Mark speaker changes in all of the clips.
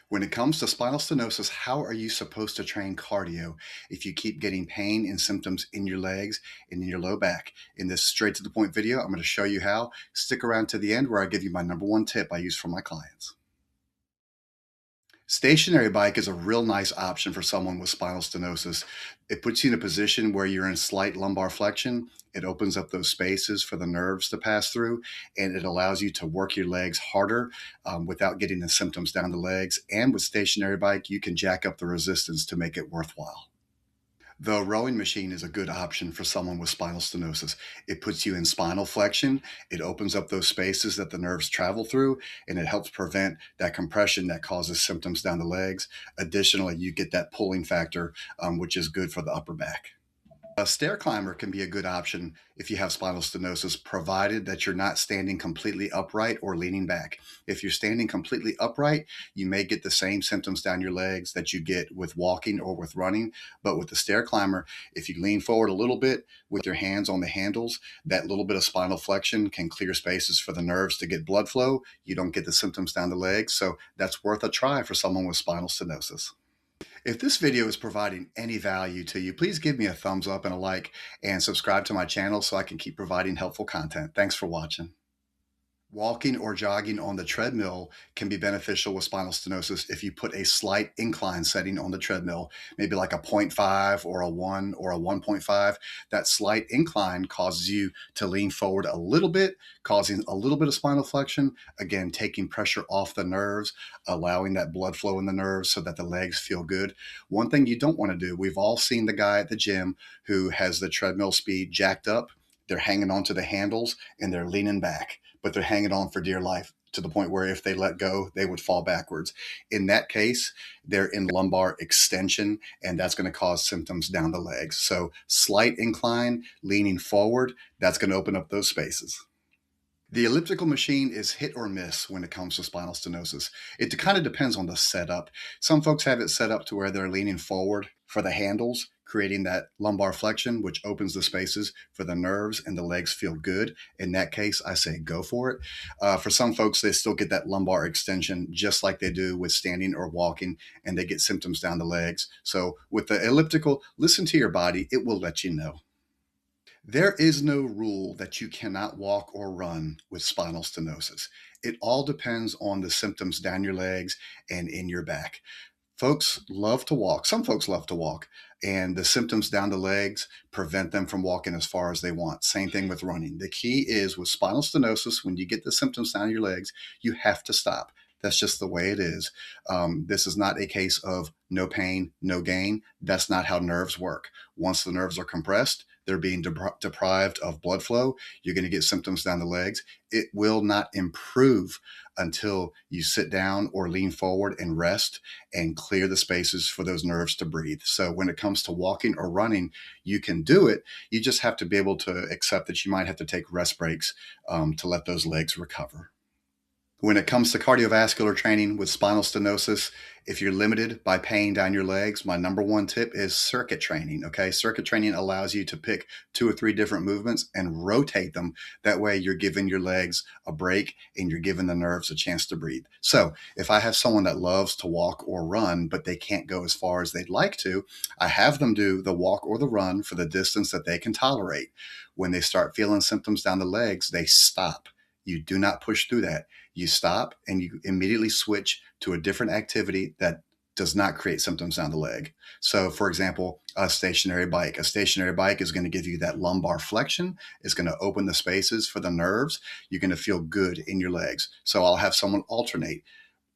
Speaker 1: When it comes to spinal stenosis, how are you supposed to train cardio if you keep getting pain and symptoms in your legs and in your low back? In this straight to the point video, I'm going to show you how. Stick around to the end where I give you my number one tip I use for my clients. Stationary bike is a real nice option for someone with spinal stenosis. It puts you in a position where you're in slight lumbar flexion. It opens up those spaces for the nerves to pass through, and it allows you to work your legs harder without getting the symptoms down the legs. And with stationary bike, you can jack up the resistance to make it worthwhile. The rowing machine is a good option for someone with spinal stenosis. It puts you in spinal flexion. It opens up those spaces that the nerves travel through, and it helps prevent that compression that causes symptoms down the legs. Additionally, you get that pulling factor, which is good for the upper back. A stair climber can be a good option if you have spinal stenosis, provided that you're not standing completely upright or leaning back. If you're standing completely upright, you may get the same symptoms down your legs that you get with walking or with running. But with the stair climber, if you lean forward a little bit with your hands on the handles, that little bit of spinal flexion can clear spaces for the nerves to get blood flow. You don't get the symptoms down the legs. So that's worth a try for someone with spinal stenosis. If this video is providing any value to you, please give me a thumbs up and a like and subscribe to my channel so I can keep providing helpful content. Thanks for watching. Walking or jogging on the treadmill can be beneficial with spinal stenosis if you put a slight incline setting on the treadmill, maybe like a 0.5 or a 1 or a 1.5. That slight incline causes you to lean forward a little bit, causing a little bit of spinal flexion, again, taking pressure off the nerves, allowing that blood flow in the nerves so that the legs feel good. One thing you don't want to do, we've all seen the guy at the gym who has the treadmill speed jacked up. They're hanging onto the handles and they're leaning back, but they're hanging on for dear life to the point where if they let go, they would fall backwards. In that case, they're in lumbar extension, and that's going to cause symptoms down the legs. So slight incline, leaning forward, that's going to open up those spaces. The elliptical machine is hit or miss when it comes to spinal stenosis. It kind of depends on the setup. Some folks have it set up to where they're leaning forward for the handles, creating that lumbar flexion, which opens the spaces for the nerves and the legs feel good. In that case, I say go for it. For some folks, they still get that lumbar extension just like they do with standing or walking, and they get symptoms down the legs. So with the elliptical, listen to your body. It will let you know. There is no rule that you cannot walk or run with spinal stenosis. It all depends on the symptoms down your legs and in your back. Folks love to walk. Some folks love to walk, and the symptoms down the legs prevent them from walking as far as they want. Same thing with running. The key is with spinal stenosis, when you get the symptoms down your legs, you have to stop. That's just the way it is. This is not a case of no pain, no gain. That's not how nerves work. Once the nerves are compressed, they're being deprived of blood flow. You're going to get symptoms down the legs. It will not improve until you sit down or lean forward and rest and clear the spaces for those nerves to breathe. So when it comes to walking or running, you can do it. You just have to be able to accept that you might have to take rest breaks to let those legs recover. When it comes to cardiovascular training with spinal stenosis, if you're limited by pain down your legs, my number one tip is circuit training. Okay. Circuit training allows you to pick 2 or 3 different movements and rotate them. That way you're giving your legs a break and you're giving the nerves a chance to breathe. So if I have someone that loves to walk or run, but they can't go as far as they'd like to, I have them do the walk or the run for the distance that they can tolerate. When they start feeling symptoms down the legs, they stop. You do not push through that. You stop and you immediately switch to a different activity that does not create symptoms down the leg. So for example, a stationary bike. A stationary bike is going to give you that lumbar flexion. It's going to open the spaces for the nerves. You're going to feel good in your legs. So I'll have someone alternate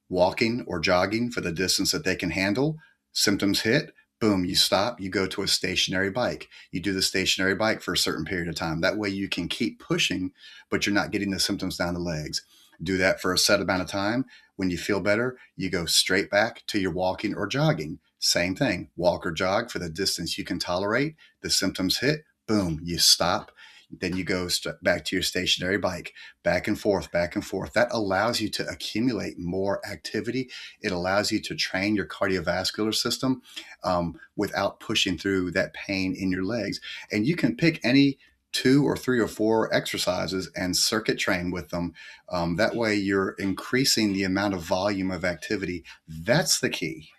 Speaker 1: walking or jogging for the distance that they can handle. Symptoms hit. Boom, you stop, you go to a stationary bike. You do the stationary bike for a certain period of time. That way you can keep pushing, but you're not getting the symptoms down the legs. Do that for a set amount of time. When you feel better, you go straight back to your walking or jogging. Same thing, walk or jog for the distance you can tolerate. The symptoms hit, boom, you stop. Then you go back to your stationary bike, back and forth, back and forth. That allows you to accumulate more activity. It allows you to train your cardiovascular system without pushing through that pain in your legs. And you can pick any 2 or 3 or 4 exercises and circuit train with them. That way you're increasing the amount of volume of activity. That's the key.